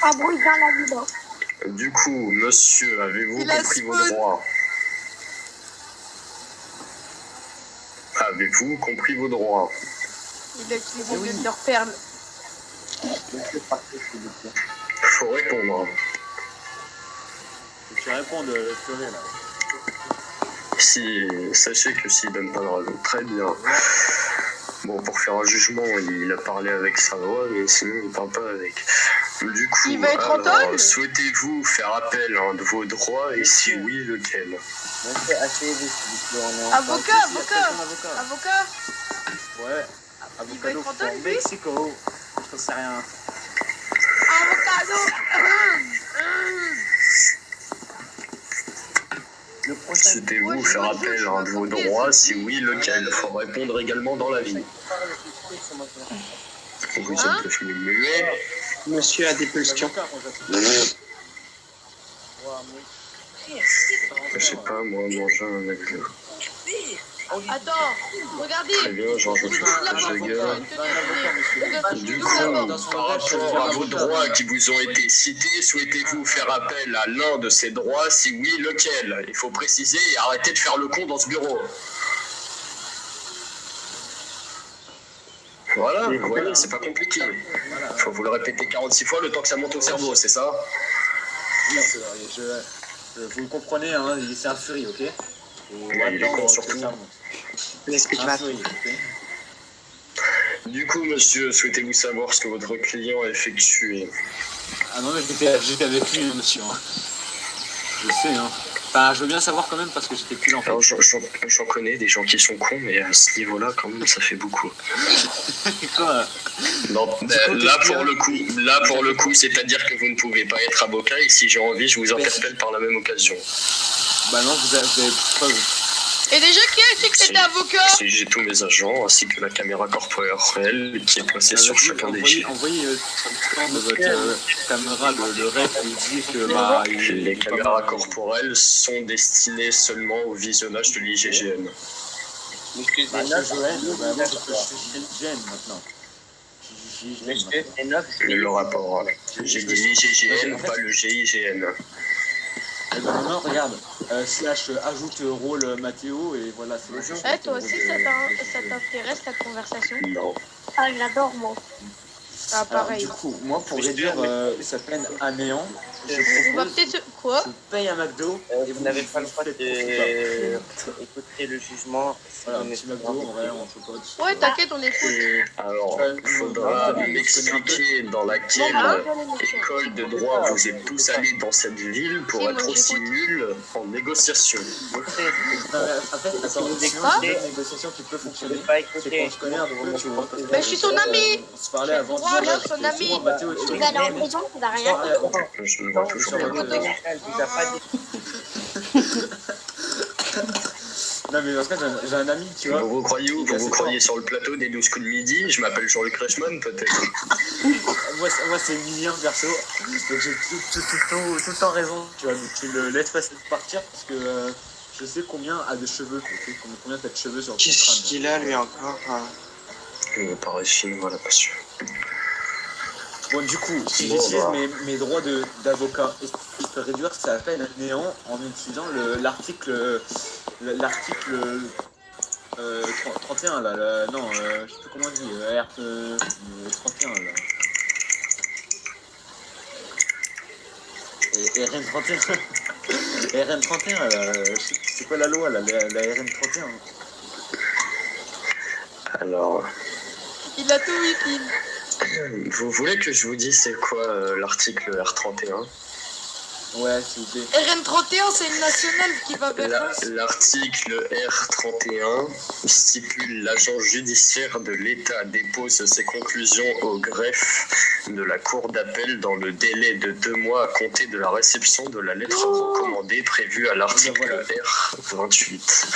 Un bruit dans la ville. Du coup, monsieur, avez-vous compris vos droits? Avez-vous compris vos droits? Il a utilisé le leur perle. Faut répondre. Faut que tu répondes, Fleury, là. Si, sachez que s'il donne pas de raison, très bien. Bon, pour faire un jugement, il a parlé avec sa voix, mais sinon il parle pas avec. Du coup, il va être en tôle. Souhaitez-vous faire appel à un de vos droits et si oui, lequel? Avocat. Ouais. Il va être en tôle, lui. Mexico. Je sais rien. Avocado. Souhaitez-vous faire appel à un de vos droits? Si oui, lequel? Il faut répondre également dans la vie. Vous êtes devenu muet. Monsieur a des pulsions. Je sais pas, moi, manger un avion. Attends, regardez. Très bien, Georges Schlegel. Du coup, par rapport à vos droits qui vous ont été cités, souhaitez-vous faire appel à l'un de ces droits? Si oui, lequel? Il faut préciser et arrêter de faire le con dans ce bureau. Voilà, vous voyez, c'est pas compliqué. Faut vous le répéter 46 fois le temps que ça monte au cerveau, c'est ça? Oui, c'est vrai. Vous le comprenez, hein, c'est un furie, ok? Et il est con surtout. Du coup, monsieur, souhaitez-vous savoir ce que votre client a effectué? Ah non, mais j'étais avec lui, monsieur. Je sais, hein. Enfin, je veux bien savoir quand même parce que j'étais plus là en fait. J'en connais des gens qui sont cons, mais à ce niveau-là, quand même, ça fait beaucoup. Quoi? Non, là pour le coup, c'est-à-dire que vous ne pouvez pas être avocat et si j'ai envie, je vous interpelle par la même occasion. Bah non, vous avez preuve. Et déjà, qui a dit que c'était avocat? Si j'ai tous mes agents ainsi que la caméra corporelle qui est placée sur chacun des chiens. Envoyez de votre caméra le ref qui dit que bah, les caméras corporelles sont destinées seulement au visionnage de l'IGGN. Moi je suis GN maintenant. Le rapport. J'ai dit l'IGGN, pas le GIGN. Et ben maintenant, regarde, slash ajoute rôle Mathéo et voilà, c'est bon. Eh, toi aussi, ça t'intéresse la conversation? Non. Ah, j'adore, moi. Ah, pareil. Alors, du coup, moi, pour réduire sa peine à néant, je propose... Quoi? Je paye un McDo et vous n'avez pas le droit d'écouter le jugement. Voilà, un petit McDo, en vrai, entre potes. Ouais, t'inquiète, on est fous. Alors, il faudra m'expliquer dans laquelle école de droit vous êtes tous allés dans cette ville pour être aussi nuls en négociation. En fait, attends, sinon, une négociation qui peut fonctionner, c'est qu'on se connaît un peu, tu vois. Mais je suis son ami. On se parlait avant. Moi, je suis son ami. Mathéo, tu Vous allez en prison, ça n'a rien. Je ne vois toujours pas. Non mais dans ce cas j'ai un ami, tu vois. Vous croyez où? Vous croyez sur le plateau des 12 coups de midi? Je m'appelle Jean-Luc Reichmann peut-être. moi c'est Emilien perso. Donc j'ai tout le temps raison. Tu vois, donc tu le laisses pas partir parce que je sais combien a de cheveux. Tu sais combien t'as de cheveux sur le crâne. Qu'est-ce qu'il a lui encore? Il me paraît chinois là-bas. Bon, du coup, si j'utilise mes droits d'avocat, je peux réduire sa peine à néant en utilisant l'article 31 là, non, je sais plus comment on dit, R31 là. Et RN31. RN31 là, c'est quoi la loi là, la RN31? Alors... Il a tout Wiki. Vous voulez que je vous dise c'est quoi l'article R31? Ouais, s'il vous plaît. RN31, c'est une nationale qui va vers l'article R31 stipule l'agent judiciaire de l'État dépose ses conclusions au greffe de la cour d'appel dans le délai de 2 mois à compter de la réception de la lettre recommandée prévue à l'article R28.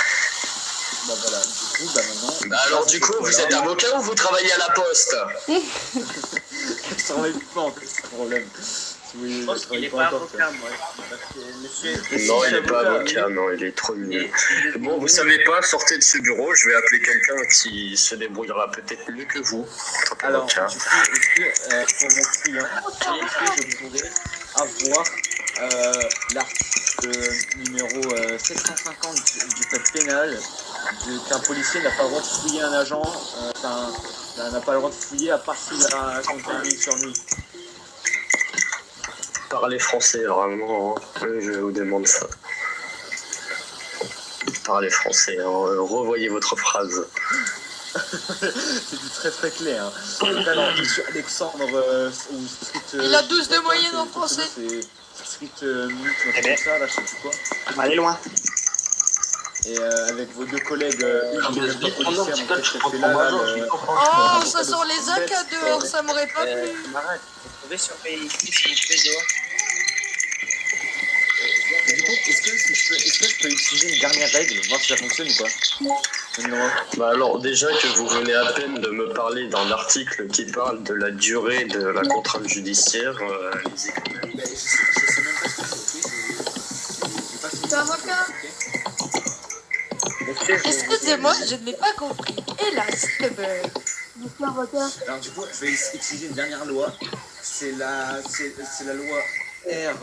Bah voilà, du coup, maintenant... Bah alors du coup, vous êtes avocat ou vous travaillez à la poste? Je travaille pas en fait, c'est le problème. Oui, Je pense qu'il n'est pas avocat, moi. Parce que monsieur. Non, si il c'est n'est pas avocat, avocat, oui. non, il est trop nul. il est- Bon, vous savez pas, sortez de ce bureau, je vais appeler quelqu'un qui se débrouillera peut-être mieux que vous. en tant Alors, qu'avocat. du coup, est-ce que pour mon client, est-ce que je pourrais avoir l'article numéro 750 du code pénal qu'un policier n'a pas le droit de fouiller un agent, n'a pas le droit de fouiller à part s'il a son permis sur lui. Parlez français, vraiment, hein. Je vous demande ça. Parlez français, hein. Revoyez votre phrase. C'était très très clair. Alors, monsieur Alexandre, ou Street. Il a 12 de moyenne en français. C'est Street Meet, Eh ben. ça, là, je sais plus quoi. On va aller loin. Et avec vos deux collègues, une qui est même pas policière, donc qu'est-ce qu'elle fait là, Oh, ça sort les AK dehors, ça m'aurait pas plu. Camarade, vous pouvez surveiller ici, s'il vous plaît, dehors. Et du coup, est-ce que je peux utiliser une dernière règle, voir si ça fonctionne ou pas? Non. Bah alors, déjà que vous venez à peine de me parler d'un article qui parle de la durée de la contrainte judiciaire, lisez quand même. Mais je sais même pas ce que c'est, ok? J'ai pas fini. T'es avocat? Monsieur, Excusez-moi, je n'ai pas compris. Hélas, le bug. Je suis avocat. Alors du coup, je vais utiliser une dernière loi. C'est la loi R même.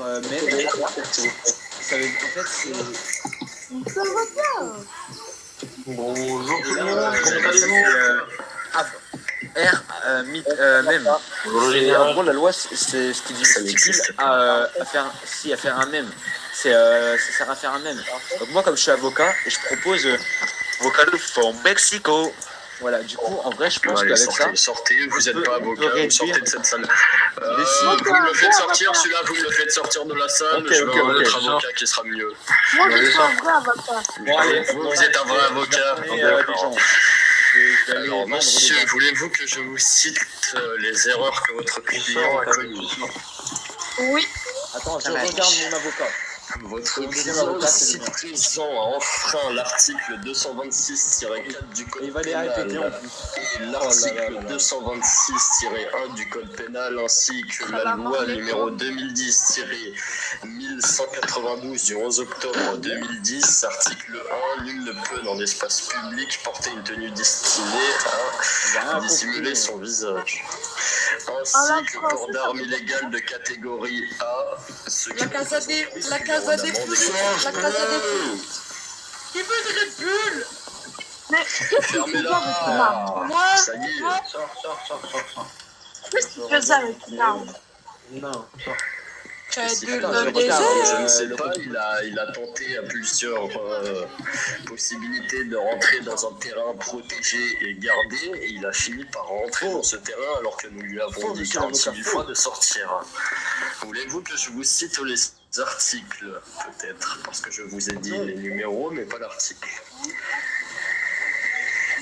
Ça veut, en fait, c'est... Je suis avocat. Bonjour tout le Là, monde, ça comment fait, allez-vous même. Bonjour Et en général. gros, la loi, c'est ce qui dit Ça stipule n'existe pas. à faire un même. Ça sert à faire un même. Donc moi, comme je suis avocat, je propose Vocalo for Mexico. Voilà, du coup, en vrai, je pense Allez, qu'avec ça, sortez, vous n'êtes pas avocat, vous sortez de cette salle. Mais si. Vous me le faites sortir, celui-là, vous me le faites sortir de la salle, Ok, je veux ok, un ok, autre je avocat sors. qui sera mieux. Moi, je Allez, suis sors. un vrai avocat. Bon, allez, Vous êtes un vrai avocat. Je vais des D'accord. gens. Je vais aller Alors, vendre des monsieur, gens. voulez-vous que je vous cite les erreurs que votre client a commises? Oui. Attends, je Ça va. regarde mon avocat. Votre Le deuxième client, avocat, c'est si le mien. présent, a enfreint l'article 226-4 du Code Il va les répéter en pénal plus. et Oh là là l'article là là. 226-1 du Code pénal ainsi que Ça la va loi marcher, numéro 2010-1192 du 11 octobre 2010, article 1, nul ne peut dans l'espace public porter une tenue destinée J'ai à rien dissimuler compris. son visage. Ah, Ainsi la que France, port d'armes illégales de catégorie A, ce qui La Casa des... représente La Casa des évidemment Poules. La Casa des Poules. Qui veut une Red Bull? Mais qu'est-ce que tu fais avec une arme? Moi, Ça y est, moi, Sors. Qu'est-ce que tu fais avec une arme? Non, sors. Red si Bull Attends, dans je le regarde, je désert. ne sais le pas, code. il a tenté à plusieurs possibilités de rentrer dans un terrain protégé et gardé, et il a fini par rentrer dans ce terrain alors que nous lui avons Faux, dit monsieur 46 000 l'avocat, fois faux. de sortir. Voulez-vous que je vous cite les articles, peut-être, parce que je vous ai dit les numéros, mais pas l'article.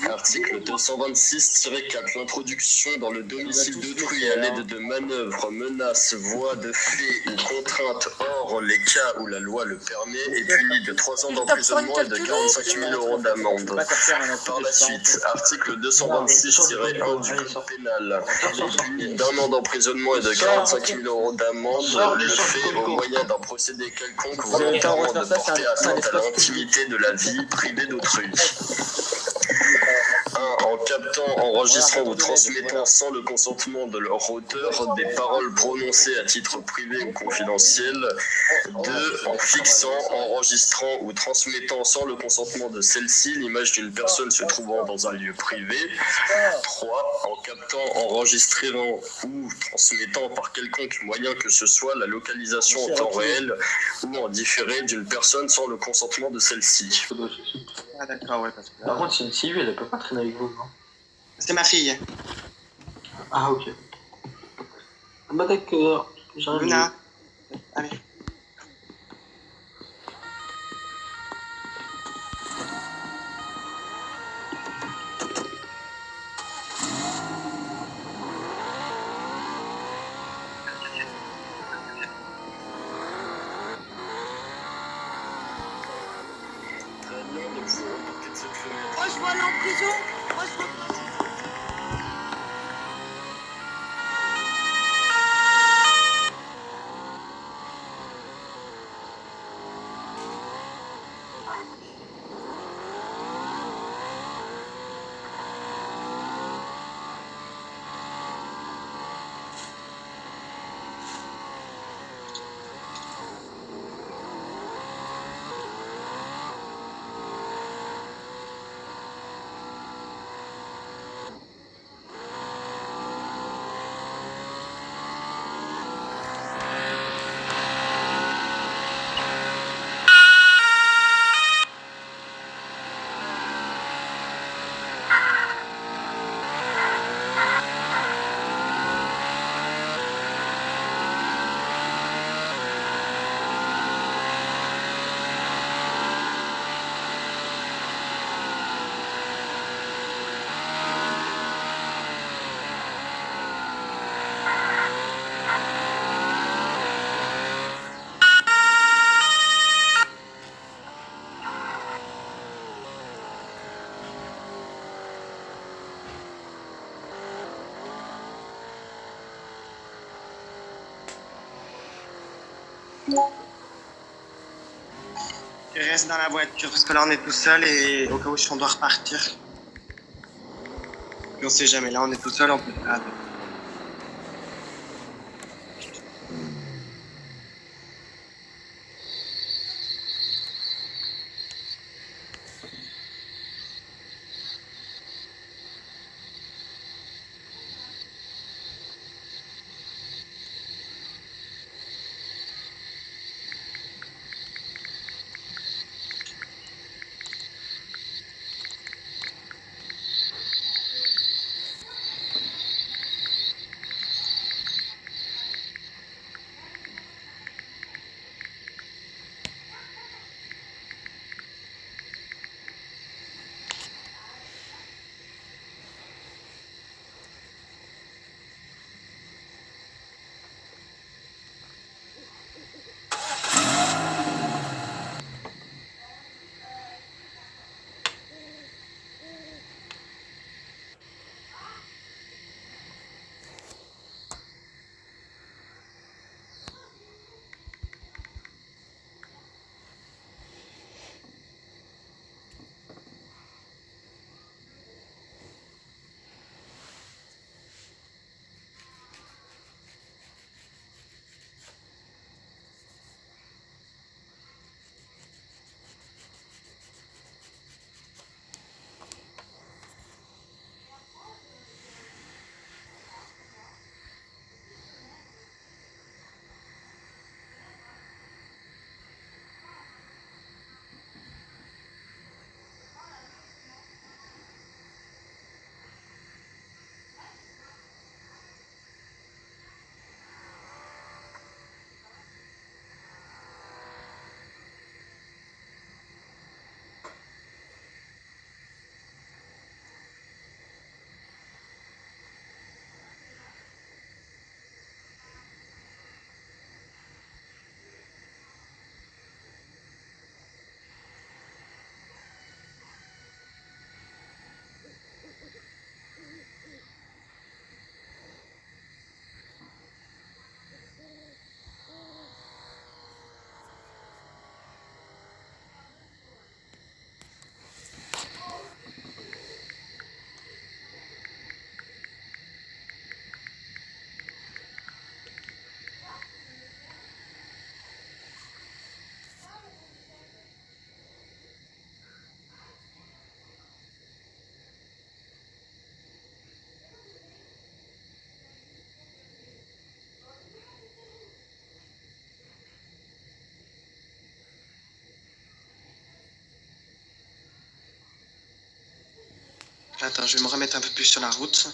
Article 226-4. L'introduction dans le domicile d'autrui à l'aide de manœuvres, menaces, voies de fait ou contraintes hors les cas où la loi le permet est punie de 3 ans Il tape sur une d'emprisonnement et de 45 000 euros d'amende. Pas te faire un Par la suite, article 226-1 du Code pénal est puni d'1 an d'emprisonnement et de 45 000 euros d'amende le fait au moyen d'un procédé quelconque volontairement de porter atteinte à l'intimité de la vie privée d'autrui. 1. En captant, enregistrant ou transmettant sans le consentement de leur auteur des paroles prononcées à titre privé ou confidentiel. 2. En fixant, enregistrant ou transmettant sans le consentement de celle-ci l'image d'une personne se trouvant dans un lieu privé. 3. En captant, enregistrant ou transmettant par quelconque moyen que ce soit la localisation en temps réel ou en différé d'une personne sans le consentement de celle-ci. Ah d'accord, ouais, parce que Par contre, c'est une civile, elle peut pas traîner avec vous, non? c'est ma fille, Ah, ok. Ah bah d'accord, j'arrive. Luna. Allez. Très bien, donc vous reportez de cette fenêtre. Moi, je veux aller en prison. Moi, je veux pas. Je reste dans la voiture parce que là on est tout seul et au cas où si on doit repartir. Et on sait jamais, là on est tout seul, on peut faire. Attends, je vais me remettre un peu plus sur la route.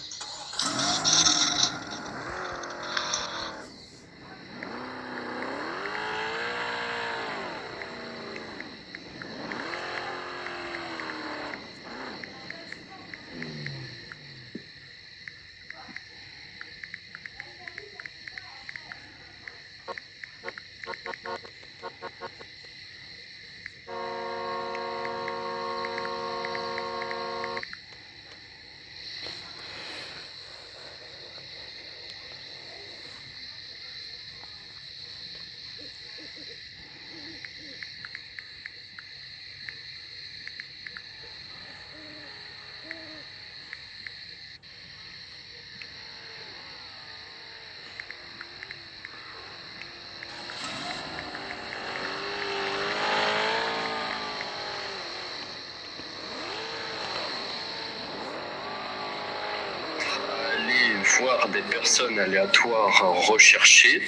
Voir des personnes aléatoires recherchées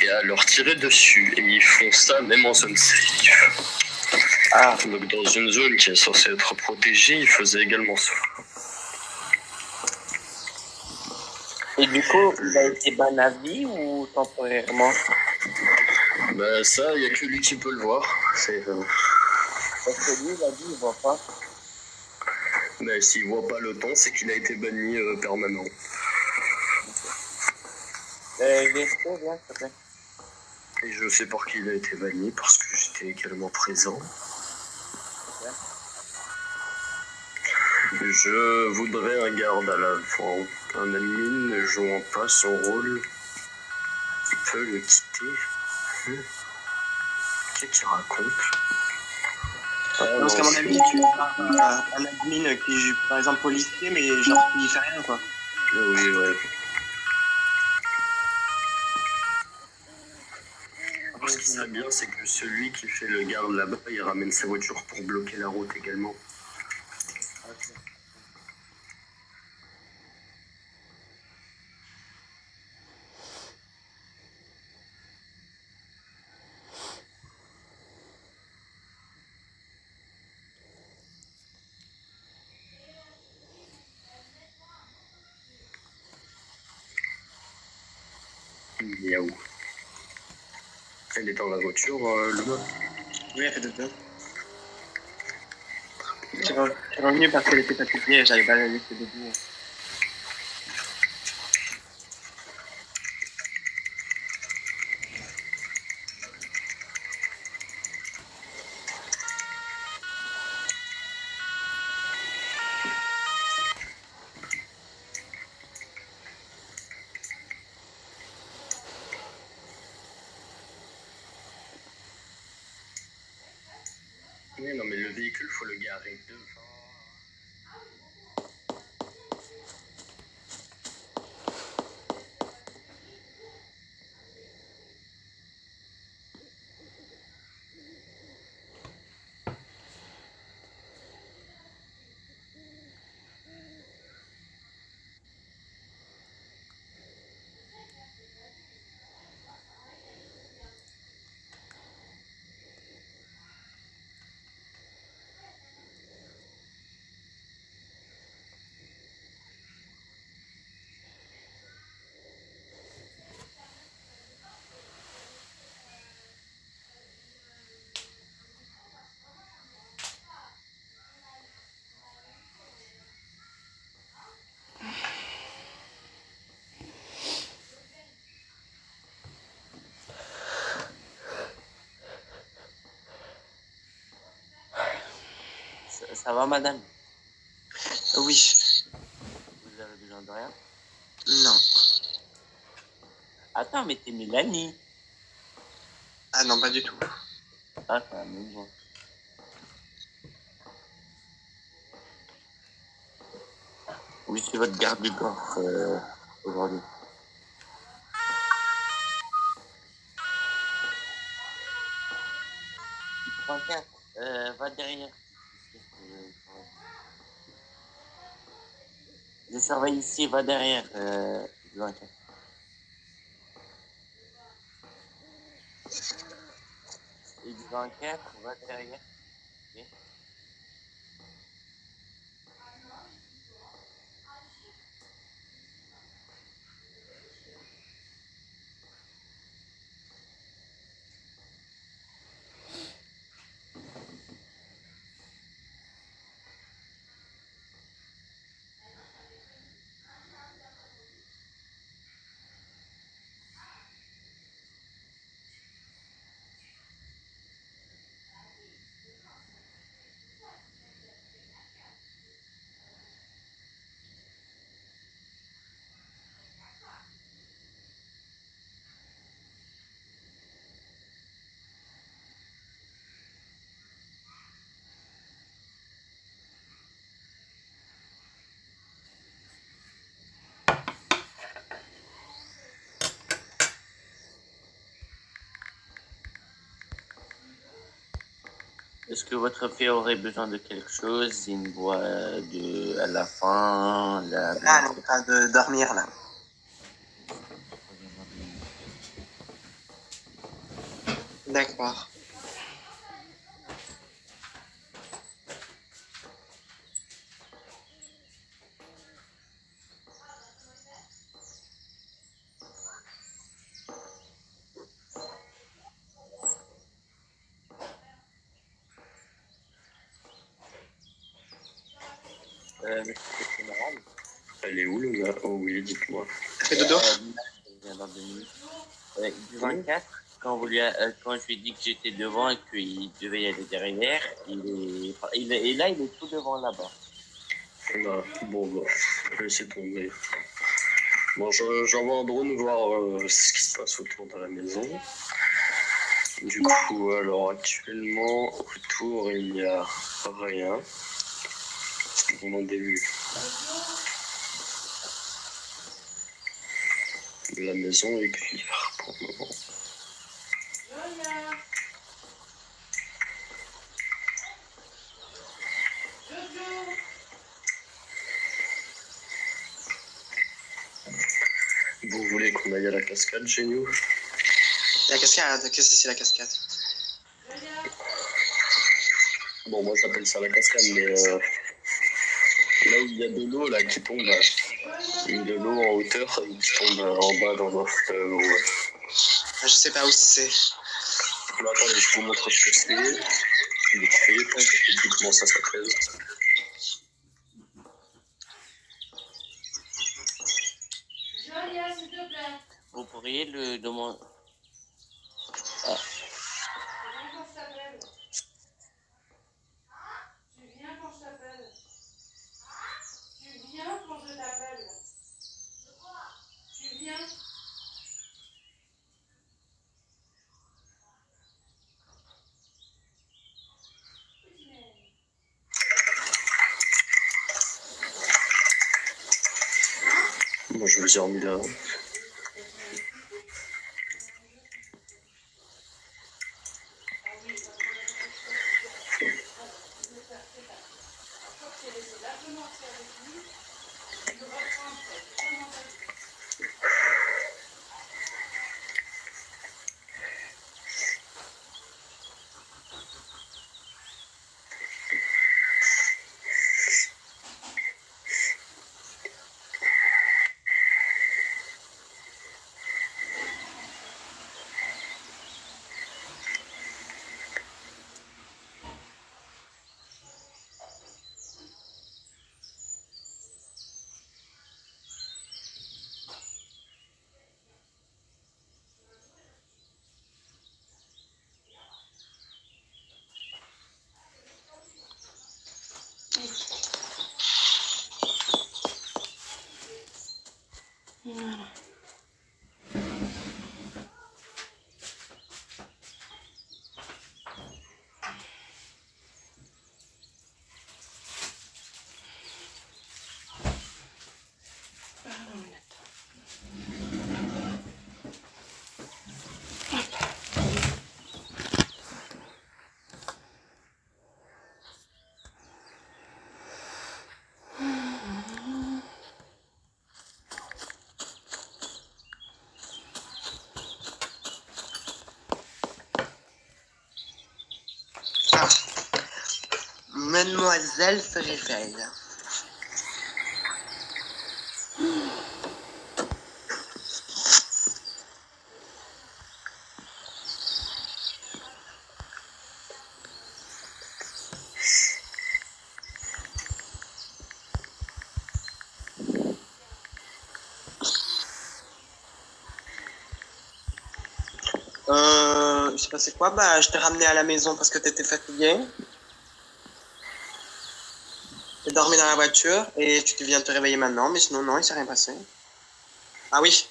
et à leur tirer dessus. Et ils font ça même en zone safe. Ah, Donc dans une zone qui est censée être protégée, ils faisaient également ça. et du coup, il a été ban à vie ou temporairement? Bah ça, il n'y a que lui qui peut le voir. Parce que lui, il a dit, il voit pas. Mais s'il voit pas le temps, c'est qu'il a été banni permanent. VSP, viens, s'il te plaît. Et je sais par qui il a été banni parce que j'étais également présent. Je voudrais un garde à l'avant. Un admin ne jouant pas son rôle peut le quitter. Qu'est-ce qu'il raconte? Parce qu'à mon avis, tu as un admin qui joue par exemple au lycée, mais genre qui fait rien quoi. Oui, ouais. Ce qui serait bien, c'est que celui qui fait le garde là-bas, il ramène sa voiture pour bloquer la route également. Miaou. Elle est dans la voiture, le mode. Oui, elle fait de deux. Je suis revenu parce qu'elle était fatiguée et j'avais pas la laisser debout. Oui, non, mais le véhicule, faut le garer devant. Ça va, madame? Oui. Vous avez besoin de rien? Non. Attends, mais t'es Mélanie. Ah non, pas du tout. Ah, c'est la même voix. Oui, c'est votre garde du corps aujourd'hui. Franck, va derrière. Je surveille ici, va derrière. 24. X24, va derrière. Ok. Est-ce que votre fille aurait besoin de quelque chose? Une voix à la fin, Ah, elle est en train de dormir là. D'accord. Monsieur le général. Elle est où, le gars? Oh oui, dites-moi. Elle fait dodo? Elle vient dans 2 minutes. X24, quand je lui ai dit que j'étais devant et qu'il devait y aller derrière, et là, il est tout devant là-bas. Ah, bon, bah, je vais essayer de tomber. Bon, j'envoie un drone voir ce qui se passe autour de la maison. Du coup, alors actuellement, autour, il n'y a rien. C'est vraiment début. La maison est claire pour le moment. Vous voulez qu'on aille à la cascade chez nous? La cascade, qu'est-ce que c'est la cascade? Bon, moi j'appelle ça la cascade, mais là où il y a de l'eau là qui tombe, de l'eau en hauteur qui tombe en bas dans un fleuve. Ouais. Je sais pas où c'est. Bah, attendez, je vous montre ce que c'est. Vite fait, parce que je sais plus comment ça s'appelle. Vous pourriez le demander. Moi je vous ai remis là. Ah. Mademoiselle se réveille. Il s'est passé quoi? Bah, je t'ai ramené à la maison parce que t'étais fatigué. T'es dormi dans la voiture et tu viens de te réveiller maintenant, mais sinon, non, il s'est rien passé. Ah oui.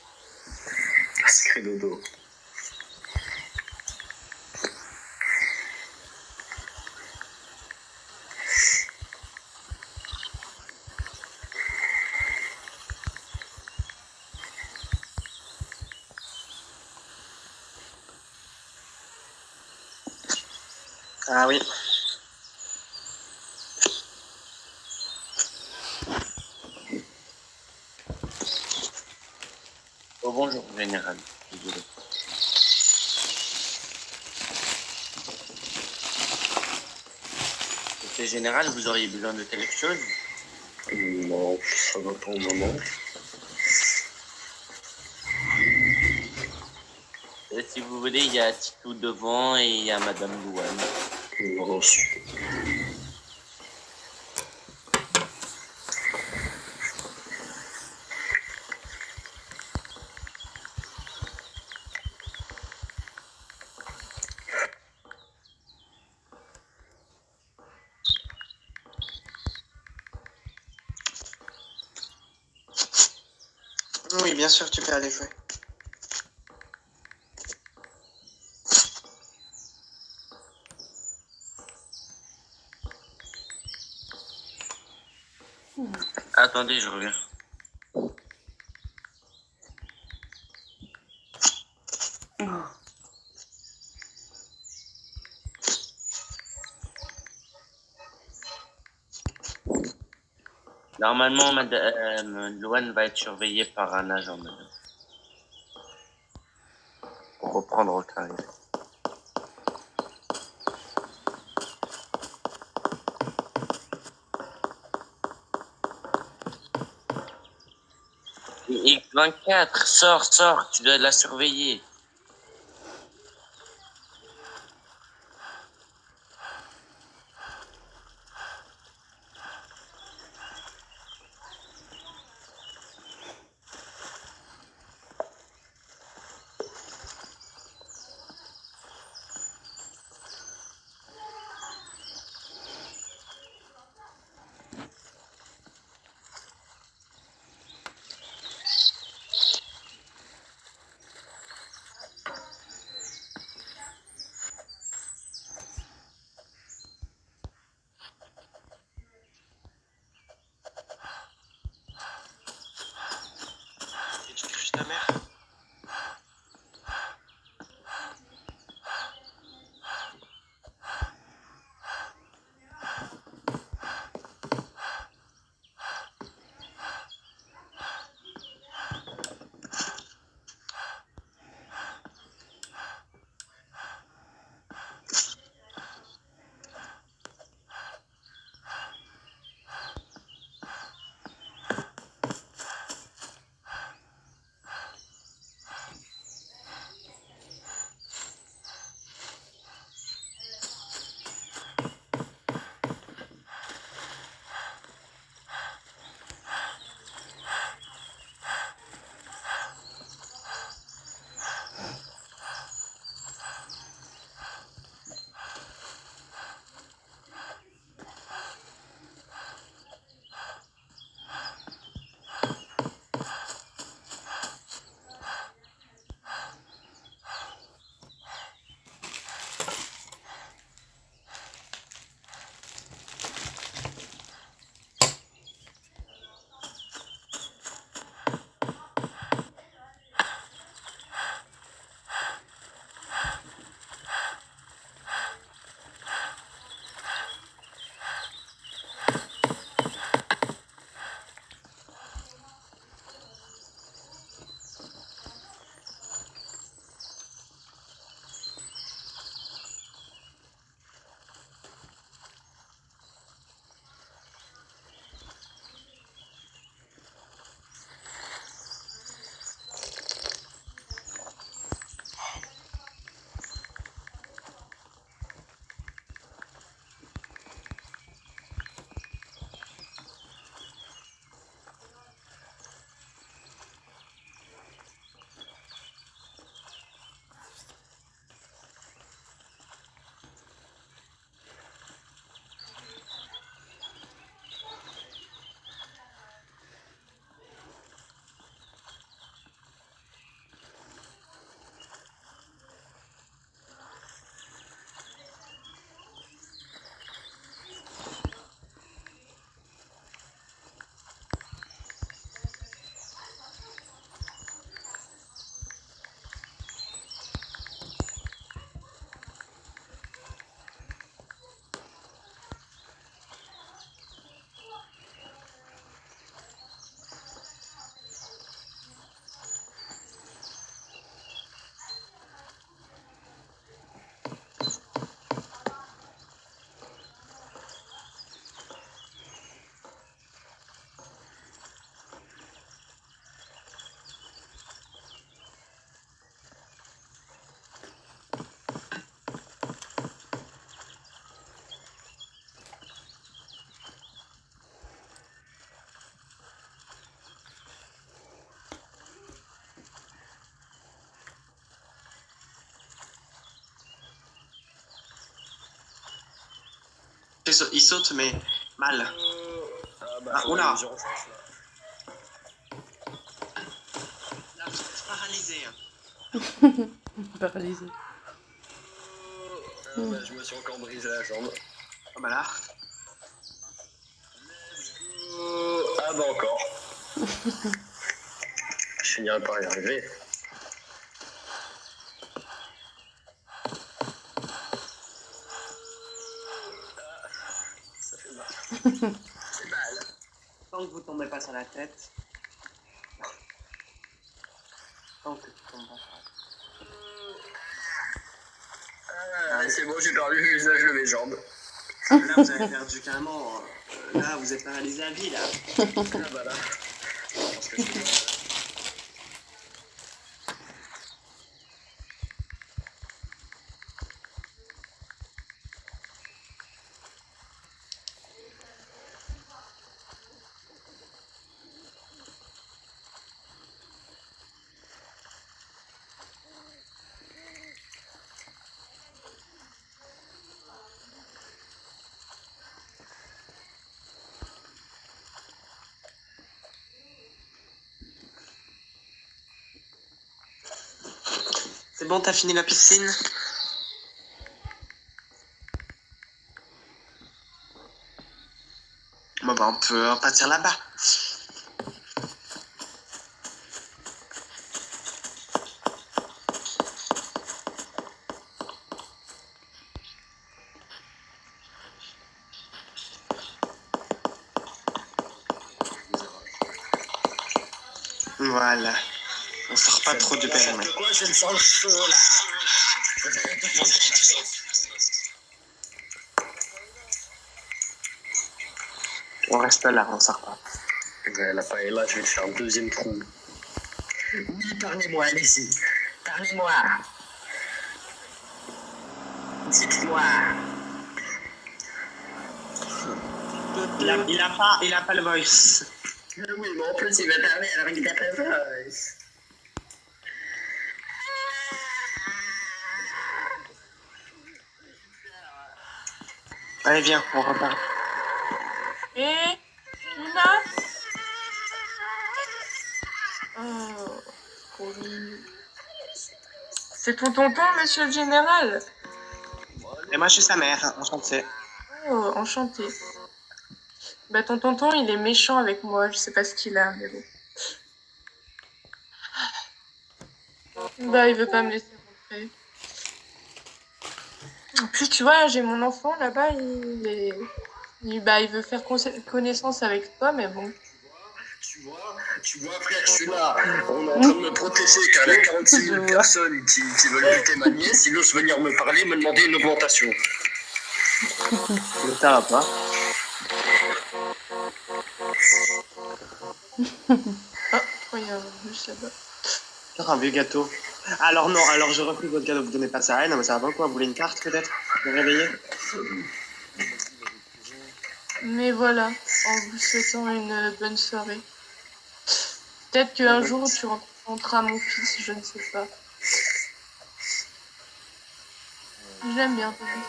Sacré dodo. Ah oui. Oh, bonjour, général. Désolé. Monsieur général, vous auriez besoin de quelque chose? Non, ça va pour le moment. Si vous voulez, il y a Titou devant et il y a Madame Louane. Reçu. Oui, bien sûr, tu peux aller jouer. Attendez, je reviens. Normalement, madame Loane va être surveillée par un agent, madame. Pour reprendre au carré. X24, sors, tu dois la surveiller. Et tu cruches ta mère. Il saute, mais mal. Ah, oula. Là, vous êtes paralysé. Paralysé. Je me suis encore brisé la jambe. Ah bah là. Ah bah encore. Je finirai par y arriver. Ça fait mal. C'est mal. Tant que vous tombez pas sur la tête. Tant que tu tombes pas sur la tête. Ah, c'est bon, j'ai perdu l'usage de mes jambes. Là, vous avez perdu carrément. Là, vous êtes paralysé à vie, là. Ah bah là. Je pense que je suis... C'est bon, t'as fini la piscine? Bon, bah, on peut repartir là-bas. Voilà. On sort pas trop du périmètre. Quoi, je me sens chaud là. On reste là, on sort pas. Ouais, la paella, je vais te faire un deuxième trou. Oui, parlez-moi, allez-y. Parlez-moi. Dites-moi. Il a pas le voice. Oui, mais en plus, il va parler alors qu'il n'a pas de voice. Allez, viens, on repart. Et Luna. Oh, trop mignon. C'est ton tonton, monsieur le général. Et moi, je suis sa mère, enchanté. Oh, enchanté. Bah, ton tonton, il est méchant avec moi. Je sais pas ce qu'il a, mais bon. Bah, il veut pas me laisser rentrer. En plus, tu vois, j'ai mon enfant là-bas, il veut faire connaissance avec toi, mais bon. Tu vois, frère, je suis là. On est en train de me protéger car il y a 46 000 personnes qui veulent buter ma nièce. Ils osent venir me parler, me demander une augmentation. Ça va pas. Ah, oh, il y a un bus là-bas. Faire un vieux gâteau. Alors non, alors je refuse votre cadeau, vous donnez pas ça à elle, non mais ça va pas quoi, vous voulez une carte peut-être? Vous réveiller? Mais voilà, en vous souhaitant une bonne soirée. Peut-être qu'un jour tu rencontreras mon fils, je ne sais pas. J'aime bien ton fils.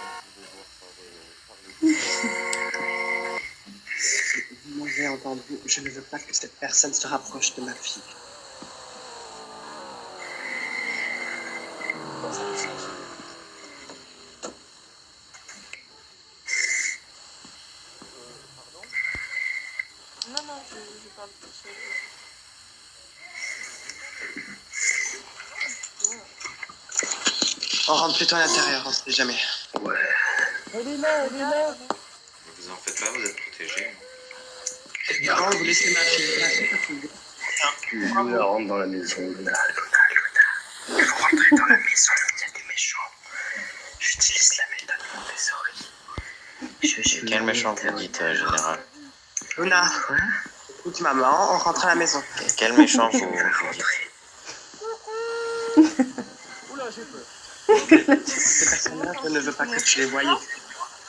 Vous m'avez entendu, je ne veux pas que cette personne se rapproche de ma fille. Non, non, je parle tout seul. On rentre plutôt à l'intérieur, on sait jamais. Ouais. Elle est là. Vous en faites pas, vous êtes protégés. Bon, vous laissez ma fille. Luna rentre dans la maison. Luna. Il faut rentrer dans la maison. Il y a des méchants. J'utilise la méthode Montessori. Quel méchant vous dites, général? Luna, écoute maman, on rentre à la maison. Quel méchant vous dites? Oula, j'ai peur. Ces personnes-là, je ne veux pas que tu les voyes.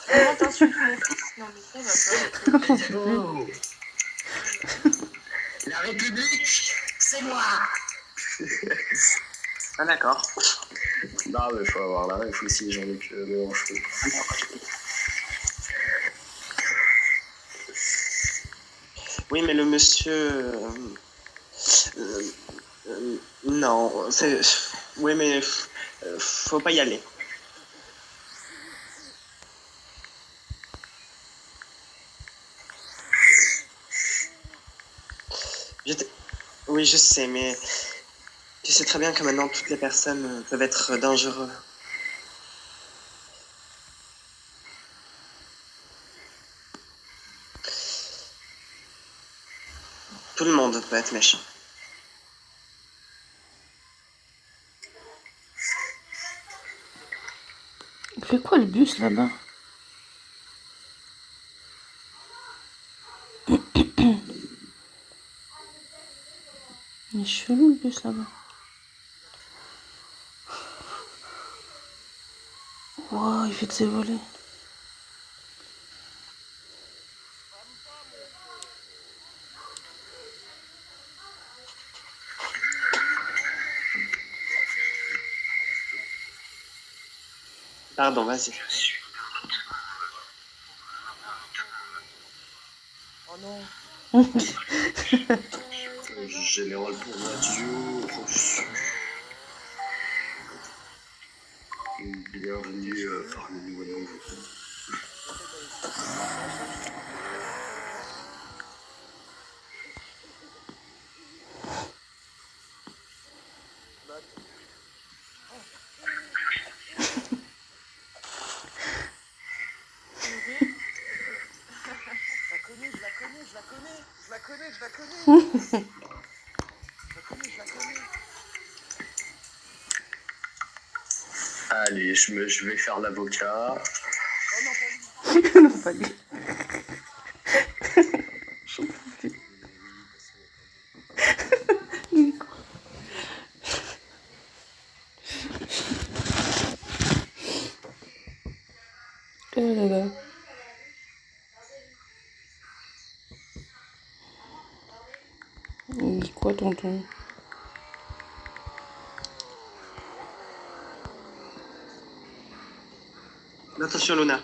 Comment t'insultes mon fils? Non, mais ça va pas. Oh. La République, c'est moi. Ah d'accord. Non, mais faut avoir la ref aussi, j'en ai que mes cheveux. Oui, mais le monsieur... non, c'est... Oui, mais... faut pas y aller. Oui, je sais, mais tu sais très bien que maintenant toutes les personnes peuvent être dangereuses. Tout le monde peut être méchant. Il fait quoi le bus là-bas? Il est chelou le bus là-bas. Wow, il fait de ses volets. Pardon, vas-y. Oh non. Général pour radio. Bienvenue parmi nous à nouveau. Allez, je vais faire l'avocat. Non, pas lui. Il est con. Oh là là. Il dit quoi, tonton? Attention, Luna.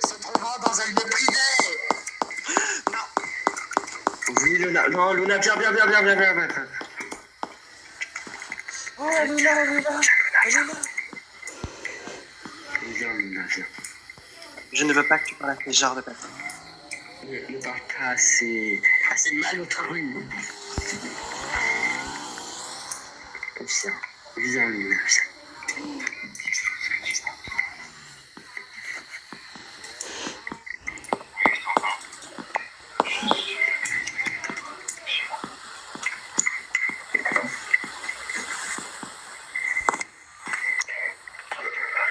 Se trouvant dans un lieu privé. Oui, Luna. Non, Luna, viens. Oh, Luna. Viens, Luna, viens. Je ne veux pas que tu parles à ce genre de personnes. Ne parle pas assez mal autrui. Viens, Luna, viens.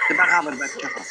C'est pas grave, elle va être capable.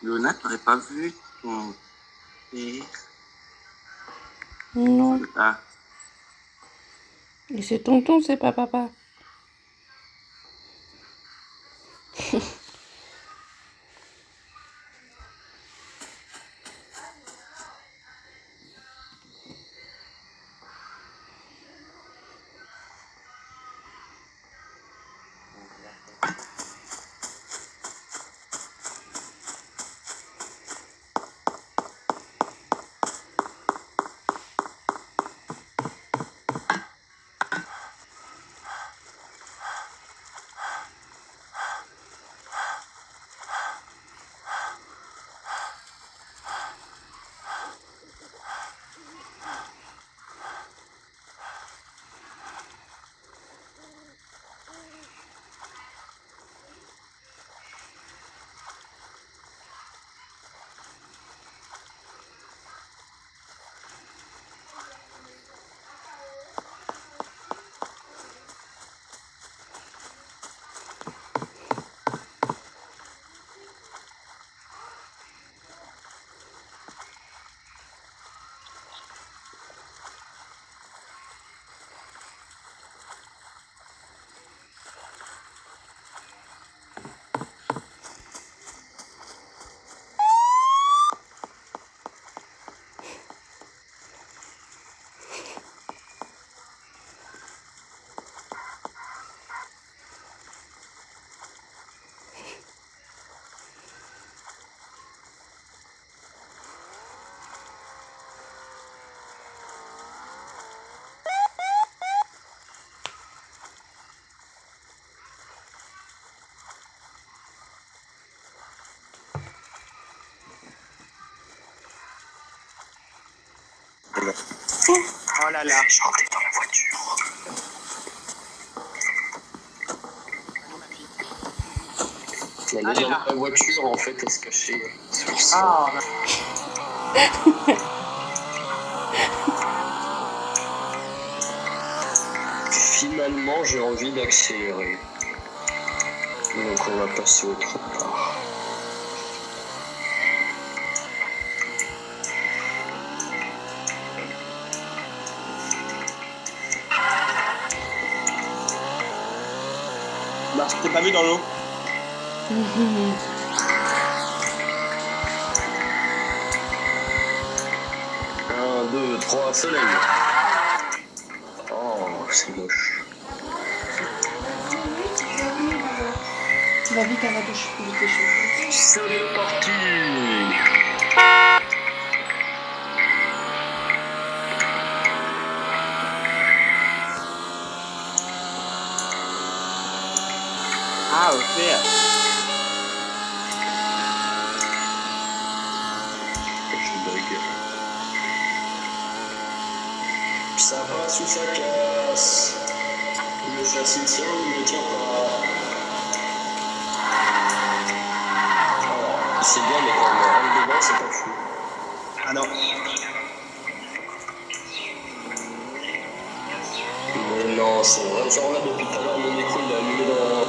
Luna, t'aurais pas vu ton père? Non. Ah, Et c'est tonton, c'est pas papa. Oh là là. Chanter dans la voiture. Elle est Allez, dans là. la voiture, en fait, elle se cachait sur le sol. Ah, Finalement, j'ai envie d'accélérer. Donc on va passer autre part. bah, je t'ai pas vu dans l'eau. 1, 2, 3, soleil. Oh, c'est moche. Va vite à la douche, il était chaud. C'est parti. Ah, ok. Je bug. Ça passe ou ça casse. Le châssis tient ou ne tient pas. C'est bien, mais quand on rentre dedans, c'est pas fou. Ah non. Mais non, c'est vrai. Genre là, depuis tout à l'heure, mon écran il est allumé dans...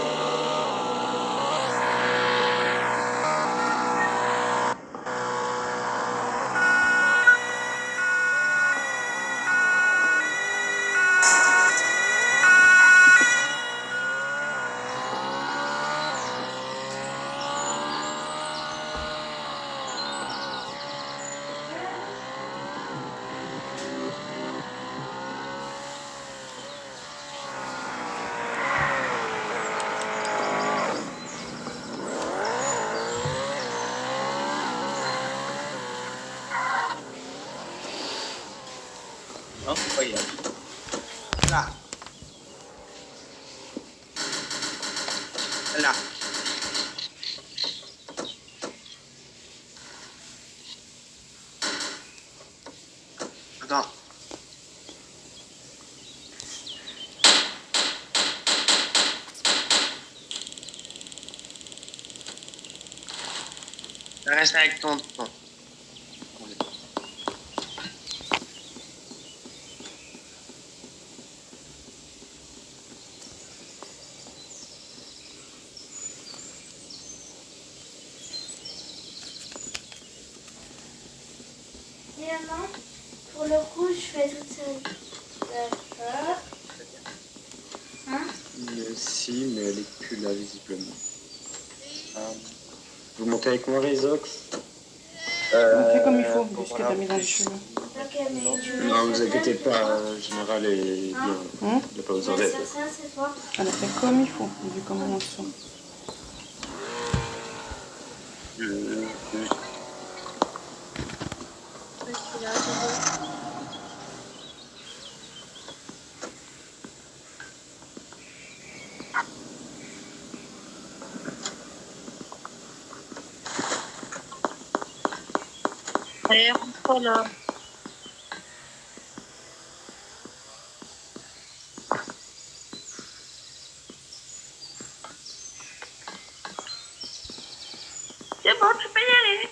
Non, c'est pas grave. Là. Là. Attends. Reste avec ton... Maman, pour le coup, je fais toute seule. D'accord. Hein? Si, mais elle est plus là, visiblement. Vous montez avec moi, Rizox? On fait comme il faut, vu ce que t'as mis dans le cheveu. Ok, mais tu veux Non, vous sur inquiétez scène, pas, Général est bien. Hein? Il n'a pas tu besoin veux d'aide. sur scène, c'est toi. Elle a fait comme il faut, vu comment on se sent. Allez, rentre là. C'est bon, tu peux y aller.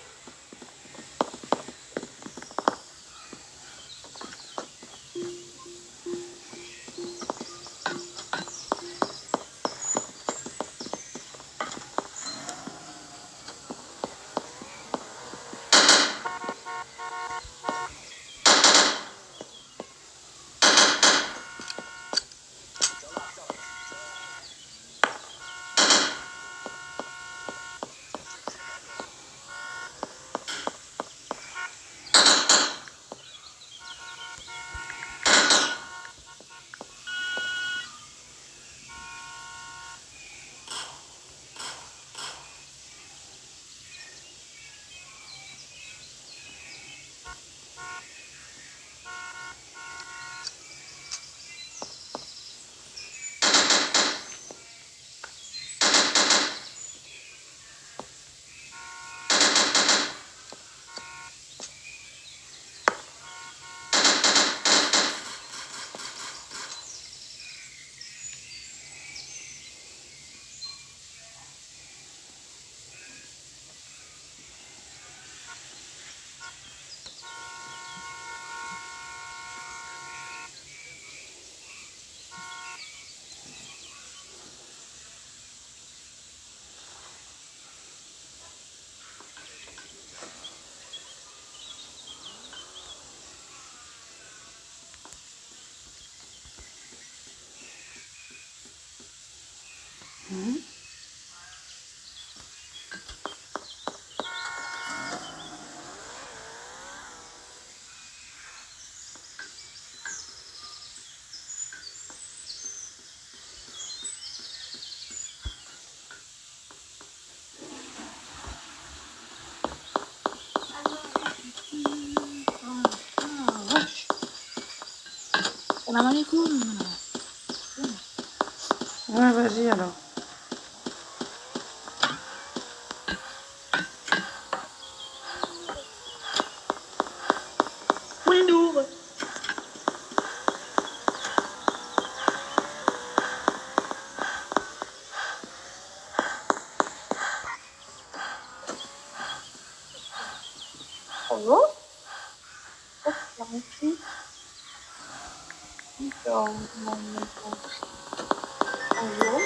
Salam alaikum. Ouais, vas-y alors. Bonjour. Bonjour. Oh, c'est un petit. Bonjour.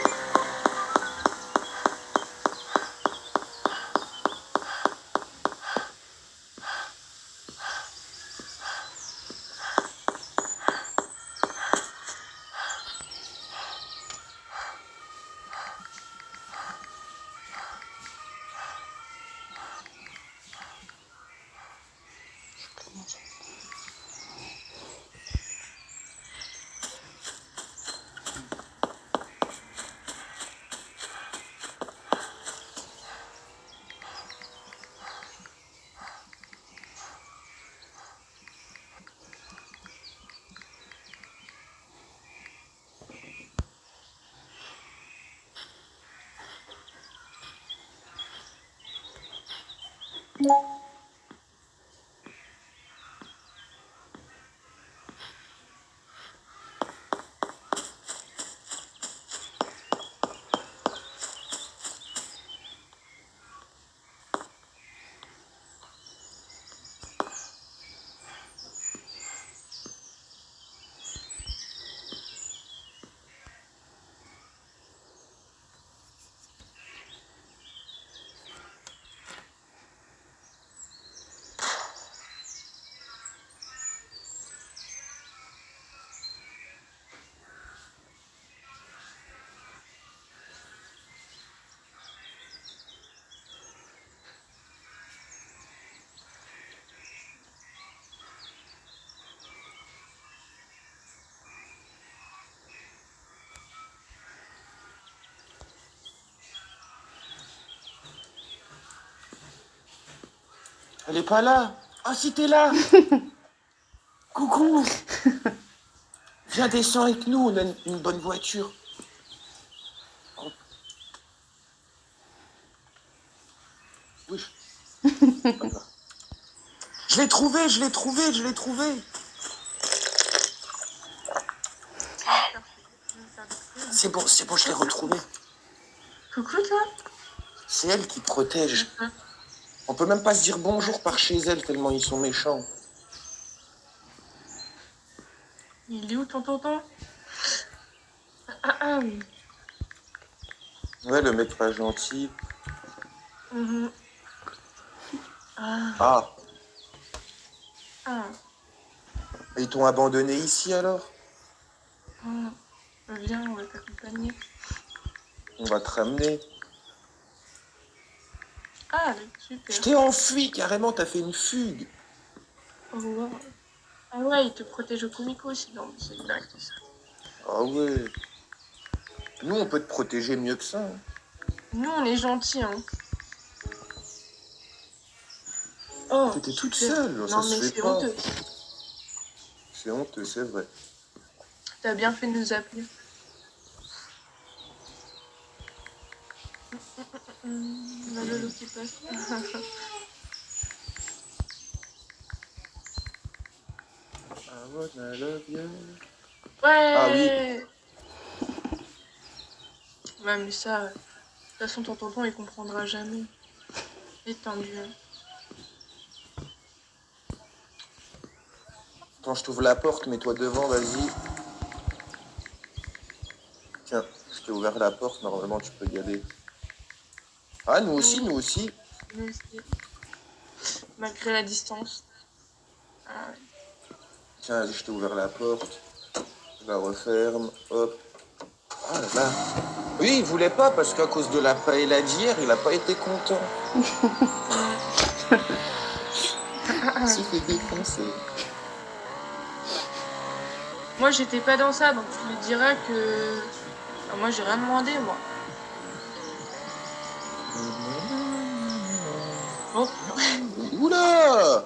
Elle est pas là. Ah, si t'es là. Coucou. Viens, descends avec nous, on a une bonne voiture. Oui. Je l'ai trouvé, je l'ai trouvé, je l'ai trouvé. C'est bon, je l'ai retrouvé. Coucou toi. C'est elle qui protège. On peut même pas se dire bonjour par chez elle tellement ils sont méchants. Il est où ton tonton? Ouais, le mec pas gentil. Mhm. Ah. Ah, Ah. ils t'ont abandonné ici alors? Ah. Viens, on va t'accompagner. On va te ramener. Ah, super. Je t'ai enfui carrément, t'as fait une fugue. Oh, wow. Ah ouais, il te protège au comico aussi. Non, mais c'est dingue tout ça. Ah ouais. Nous, on peut te protéger mieux que ça. Hein. Nous, on est gentils, hein. Oh, T'étais toute super. seule, Non, ça mais se fait c'est pas. honteux. C'est honteux, c'est vrai. T'as bien fait de nous appeler. La Lolo qui passe. I wanna love you. Ouais. Ah oui. Ouais, mais ça, de toute façon, ton tonton, il comprendra jamais. Étendu. Quand je t'ouvre la porte, mets-toi devant, vas-y. Tiens, je t'ai ouvert la porte, normalement tu peux y aller. Ah, nous aussi, Oui. nous aussi. Nous aussi. Malgré la distance. Ah, ouais. Tiens, vas-y, je t'ai ouvert la porte. Je la referme, hop. Ah là là. Oui, il voulait pas parce qu'à cause de la paella d'hier, il a pas été content. Il s'est fait défoncer. Moi, j'étais pas dans ça, donc tu lui diras que... Ah, moi, j'ai rien demandé, moi. Oh, Oula!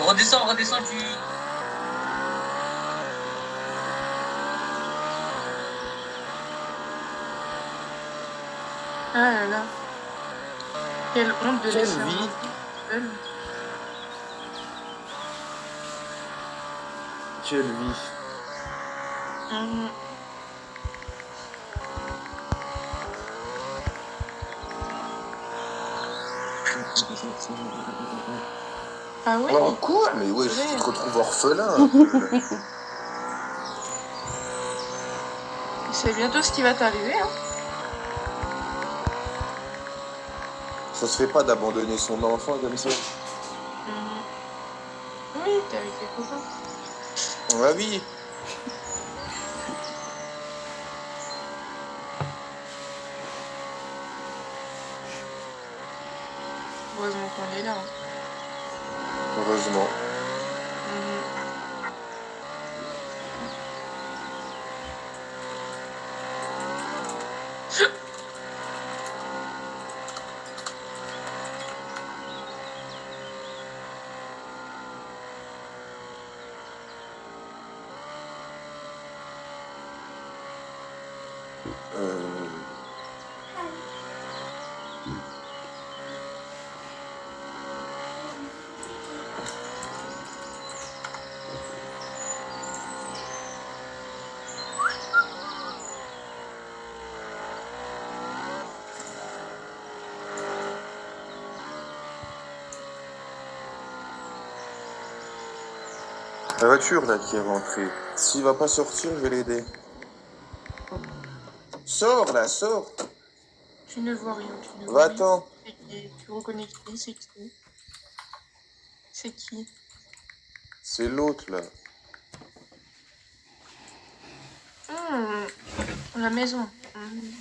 Redescends, tu... Ah là là. Quelle honte de Quelle laisser un vie. enfant seul. Quelle vie. Mhm. Ah oui? Oh, quoi? Mais ouais, Purée. tu te retrouves orphelin un peu, là. C'est bientôt ce qui va t'arriver, hein. Ça se fait pas d'abandonner son enfant comme ça. Mhm. Oui, t'es avec les copains. Ah oui. Heureusement qu'on est là. Hein. Heureusement. Mhm. La voiture, là, qui est rentrée. S'il va pas sortir, je vais l'aider. Sors, là, sors. Tu ne vois rien, tu ne vois rien. Va-t'en. C'est qui? Tu reconnais qui? C'est qui? C'est qui? C'est l'autre, là. La maison. Mhm.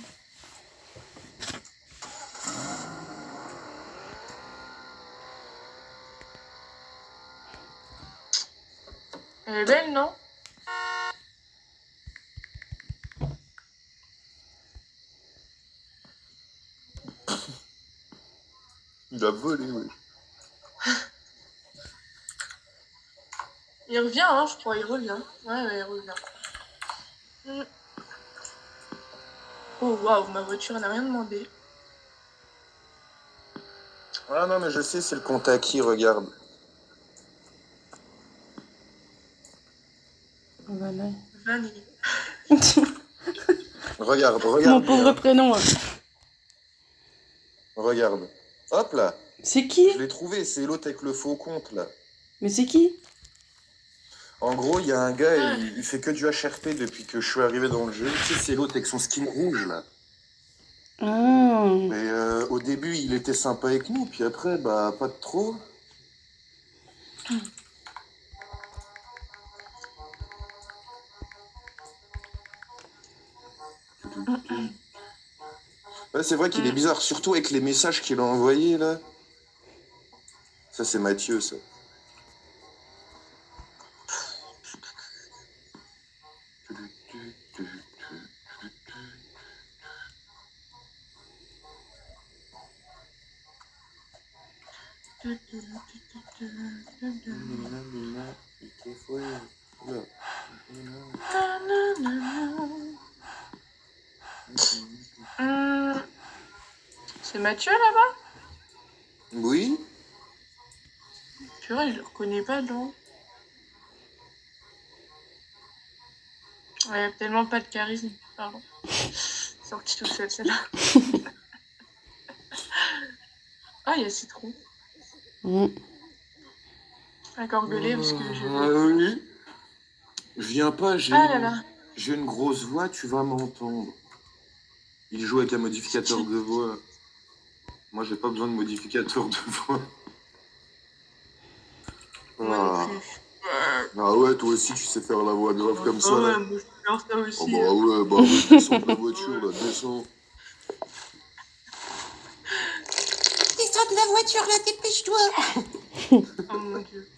Elle est belle, non? Il a volé, oui. Il revient, hein, je crois, il revient. Ouais, il revient. Oh, waouh, ma voiture n'a rien demandé. Ah non, mais je sais, c'est le Contaki, regarde. Voilà. Vanille. Regarde, Mon regarde. pauvre prénom. Hein. Regarde. Hop là. C'est qui? Je l'ai trouvé, c'est l'autre avec le faux compte, là. Mais c'est qui? En gros, il y a un gars, il fait que du HRP depuis que je suis arrivé dans le jeu. Tu sais, c'est l'autre avec son skin rouge, là. Ah. Mais au début, il était sympa avec nous, puis après, bah, pas de trop. Ouais, c'est vrai qu'il est bizarre, surtout avec les messages qu'il a envoyés, là. Ça, c'est Mathieu, ça. C'est Mathieu là-bas? Oui. Purée, je le reconnais pas, non? Ouais, tellement pas de charisme, pardon. Sorti tout seul, celle-là. Ah, il y a Citron. Encore gueulé parce que je... Oui. Je viens pas, j'ai une grosse voix, tu vas m'entendre. Il joue avec un modificateur de voix. Moi, j'ai pas besoin de modificateur de voix. Moi non plus. Ah ouais, toi aussi, tu sais faire la voix grave comme ça. Ah ouais, Là. moi je peux faire ça aussi. Oh bah ouais, bah ouais, descends de la voiture, là, descends. Descends de la voiture, là, dépêche-toi. Oh mon dieu.